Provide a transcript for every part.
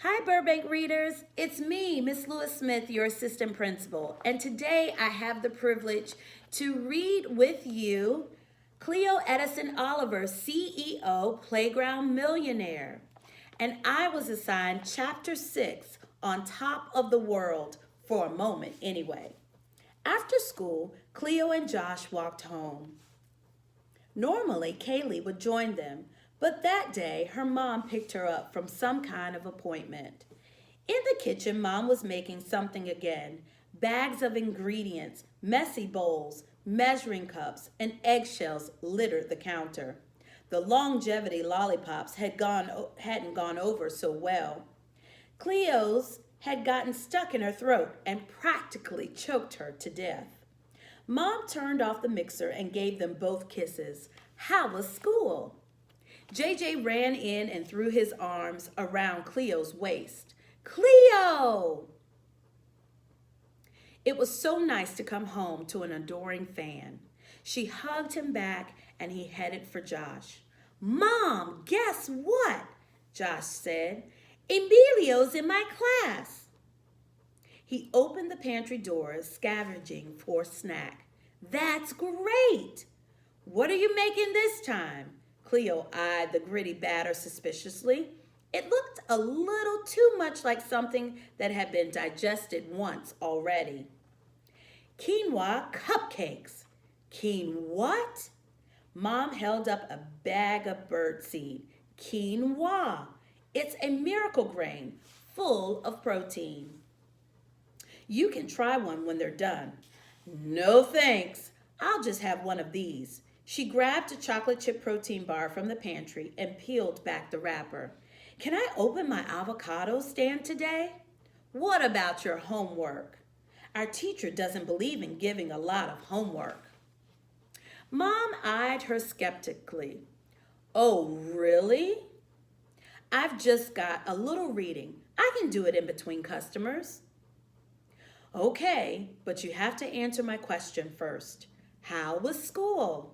Hi, Burbank readers. It's me, Miss Lewis Smith, your assistant principal. And today I have the privilege to read with you Cleo Edison Oliver, CEO, Playground Millionaire. And I was assigned Chapter 6, On Top of the World, for a moment anyway. After school, Cleo and Josh walked home. Normally, Kaylee would join them, but that day her mom picked her up from some kind of appointment. In the kitchen, Mom was making something again. Bags of ingredients, messy bowls, measuring cups, and eggshells littered the counter. The longevity lollipops hadn't gone over so well. Cleo's had gotten stuck in her throat and practically choked her to death. Mom turned off the mixer and gave them both kisses. How was school? JJ ran in and threw his arms around Cleo's waist. Cleo! It was so nice to come home to an adoring fan. She hugged him back and he headed for Josh. Mom, guess what? Josh said. Emilio's in my class. He opened the pantry doors, scavenging for a snack. That's great! What are you making this time? Cleo eyed the gritty batter suspiciously. It looked a little too much like something that had been digested once already. Quinoa cupcakes. What? Mom held up a bag of birdseed. Quinoa. It's a miracle grain full of protein. You can try one when they're done. No thanks. I'll just have one of these. She grabbed a chocolate chip protein bar from the pantry and peeled back the wrapper. Can I open my avocado stand today? What about your homework? Our teacher doesn't believe in giving a lot of homework. Mom eyed her skeptically. Oh, really? I've just got a little reading. I can do it in between customers. Okay, but you have to answer my question first. How was school?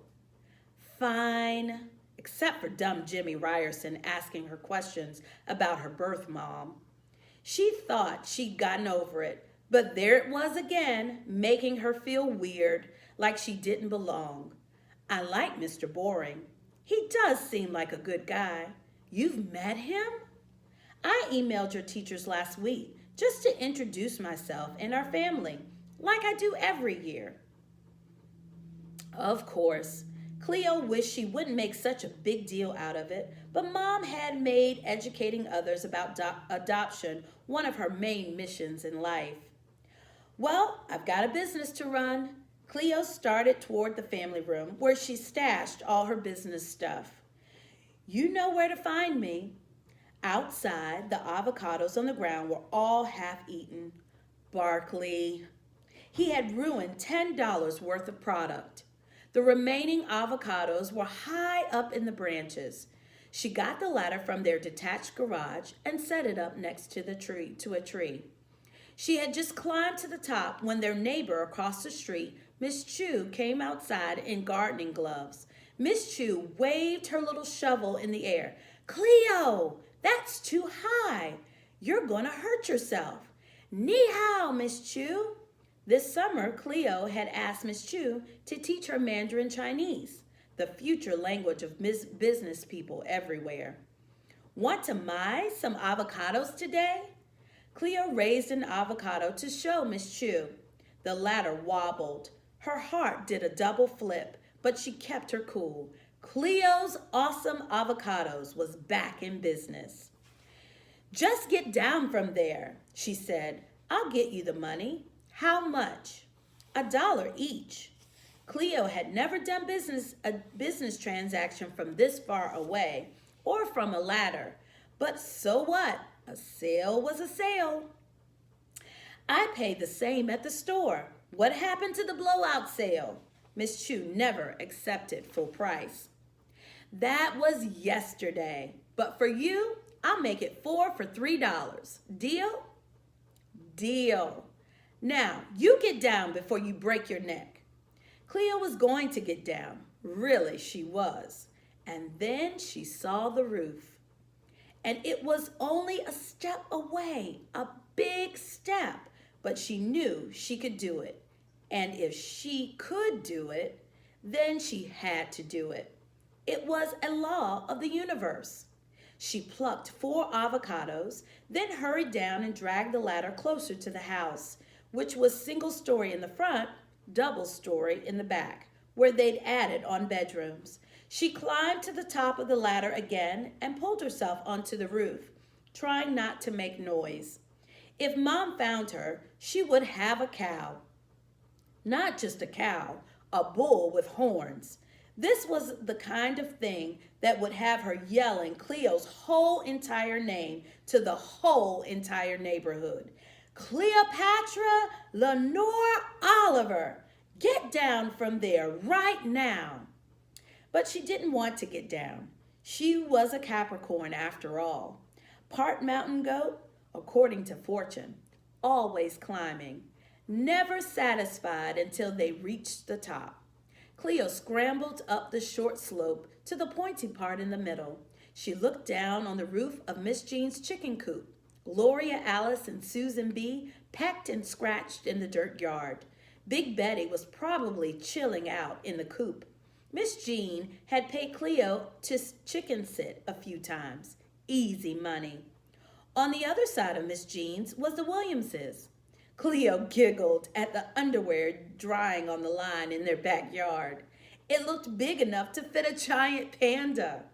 Fine, except for dumb Jimmy Ryerson asking her questions about her birth mom. She thought she'd gotten over it, but there it was again, making her feel weird, like she didn't belong. I like Mr. Boring. He does seem like a good guy. You've met him? I emailed your teachers last week just to introduce myself and our family, like I do every year. Of course, Cleo wished she wouldn't make such a big deal out of it, but Mom had made educating others about adoption one of her main missions in life. Well, I've got a business to run. Cleo started toward the family room where she stashed all her business stuff. You know where to find me. Outside, the avocados on the ground were all half-eaten. Barkley. He had ruined $10 worth of product. The remaining avocados were high up in the branches. She got the ladder from their detached garage and set it up next to a tree. She had just climbed to the top when their neighbor across the street, Miss Chu, came outside in gardening gloves. Miss Chu waved her little shovel in the air. Cleo, that's too high. You're going to hurt yourself. Ni hao, Miss Chu. This summer, Cleo had asked Miss Chu to teach her Mandarin Chinese, the future language of business people everywhere. Want to buy some avocados today? Cleo raised an avocado to show Miss Chu. The latter wobbled. Her heart did a double flip, but she kept her cool. Cleo's awesome avocados was back in business. Just get down from there, she said. I'll get you the money. How much? $1 each. Cleo had never done a business transaction from this far away or from a ladder. But so what? A sale was a sale. I paid the same at the store. What happened to the blowout sale? Miss Chu never accepted full price. That was yesterday. But for you, I'll make it 4 for $3. Deal? Deal. Now, you get down before you break your neck. Cleo was going to get down. Really, she was. And then she saw the roof. And it was only a step away, a big step, but she knew she could do it. And if she could do it, then she had to do it. It was a law of the universe. She plucked 4 avocados, then hurried down and dragged the ladder closer to the house, which was single story in the front, double story in the back, where they'd added on bedrooms. She climbed to the top of the ladder again and pulled herself onto the roof, trying not to make noise. If Mom found her, she would have a cow. Not just a cow, a bull with horns. This was the kind of thing that would have her yelling Cleo's whole entire name to the whole entire neighborhood. Cleopatra Lenore Oliver, get down from there right now. But she didn't want to get down. She was a Capricorn after all. Part mountain goat, according to fortune, always climbing, never satisfied until they reached the top. Cleo scrambled up the short slope to the pointy part in the middle. She looked down on the roof of Miss Jean's chicken coop. Gloria, Alice, and Susan B. pecked and scratched in the dirt yard. Big Betty was probably chilling out in the coop. Miss Jean had paid Cleo to chicken sit a few times. Easy money. On the other side of Miss Jean's was the Williamses. Cleo giggled at the underwear drying on the line in their backyard. It looked big enough to fit a giant panda.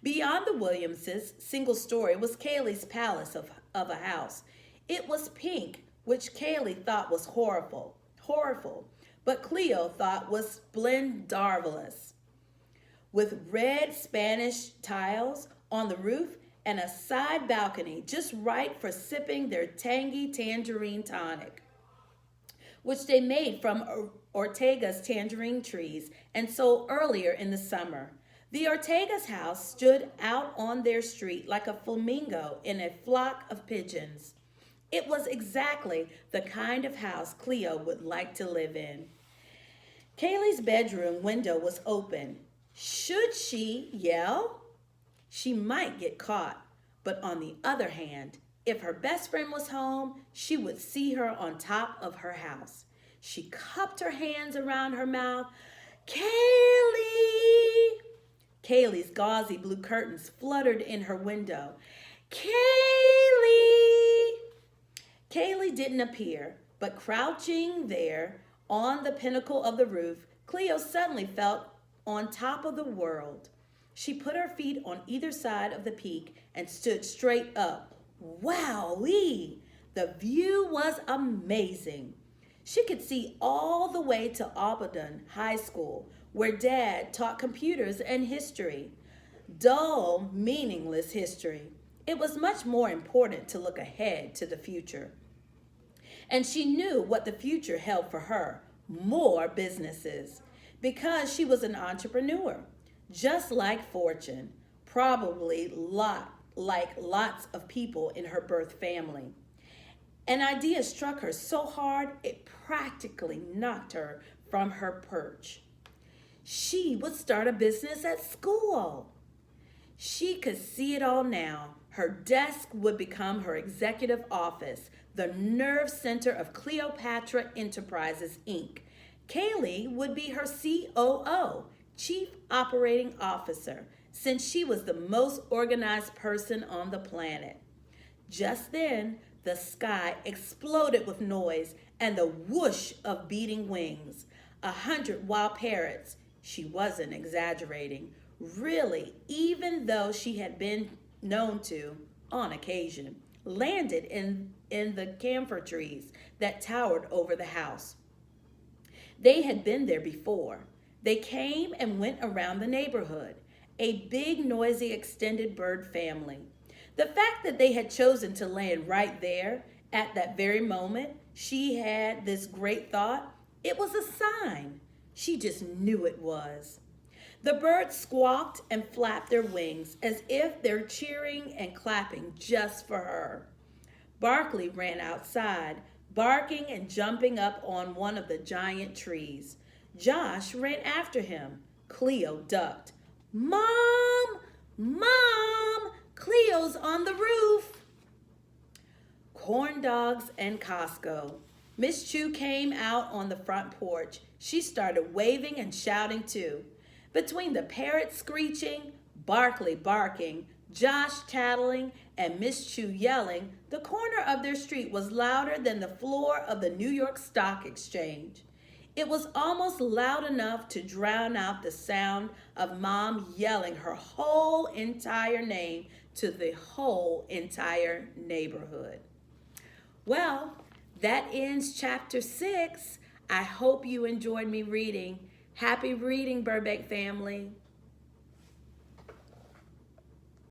Beyond the Williamses' single story was Kaylee's palace of a house. It was pink, which Kaylee thought was horrible, but Cleo thought was splendarvelous. With red Spanish tiles on the roof and a side balcony just right for sipping their tangy tangerine tonic, which they made from Ortega's tangerine trees and sold earlier in the summer. The Ortega's house stood out on their street like a flamingo in a flock of pigeons. It was exactly the kind of house Cleo would like to live in. Kaylee's bedroom window was open. Should she yell? She might get caught, but on the other hand, if her best friend was home, she would see her on top of her house. She cupped her hands around her mouth. Kaylee! Kaylee's gauzy blue curtains fluttered in her window. Kaylee! Kaylee didn't appear, but crouching there on the pinnacle of the roof, Cleo suddenly felt on top of the world. She put her feet on either side of the peak and stood straight up. Wowee! The view was amazing. She could see all the way to Aubadon High School, where Dad taught computers and history. Dull, meaningless history. It was much more important to look ahead to the future. And she knew what the future held for her, more businesses, because she was an entrepreneur, just like Fortune, probably like lots of people in her birth family. An idea struck her so hard it practically knocked her from her perch. She would start a business at school. She could see it all now. Her desk would become her executive office, the nerve center of Cleopatra Enterprises, Inc. Kaylee would be her COO, Chief Operating Officer, since she was the most organized person on the planet. Just then, the sky exploded with noise and the whoosh of beating wings. 100 wild parrots, she wasn't exaggerating, really, even though she had been known to, on occasion, landed in the camphor trees that towered over the house. They had been there before. They came and went around the neighborhood, a big, noisy, extended bird family. The fact that they had chosen to land right there at that very moment she had this great thought, it was a sign. She just knew it was. The birds squawked and flapped their wings as if they're cheering and clapping just for her. Barkley ran outside, barking and jumping up on one of the giant trees. Josh ran after him. Cleo ducked. Mom! Mom! Cleo's on the roof. Corn dogs and Costco. Miss Chu came out on the front porch. She started waving and shouting too. Between the parrot screeching, Barkley barking, Josh tattling, and Miss Chu yelling, the corner of their street was louder than the floor of the New York Stock Exchange. It was almost loud enough to drown out the sound of Mom yelling her whole entire name to the whole entire neighborhood. Well, that ends chapter 6. I hope you enjoyed me reading. Happy reading, Burbank family.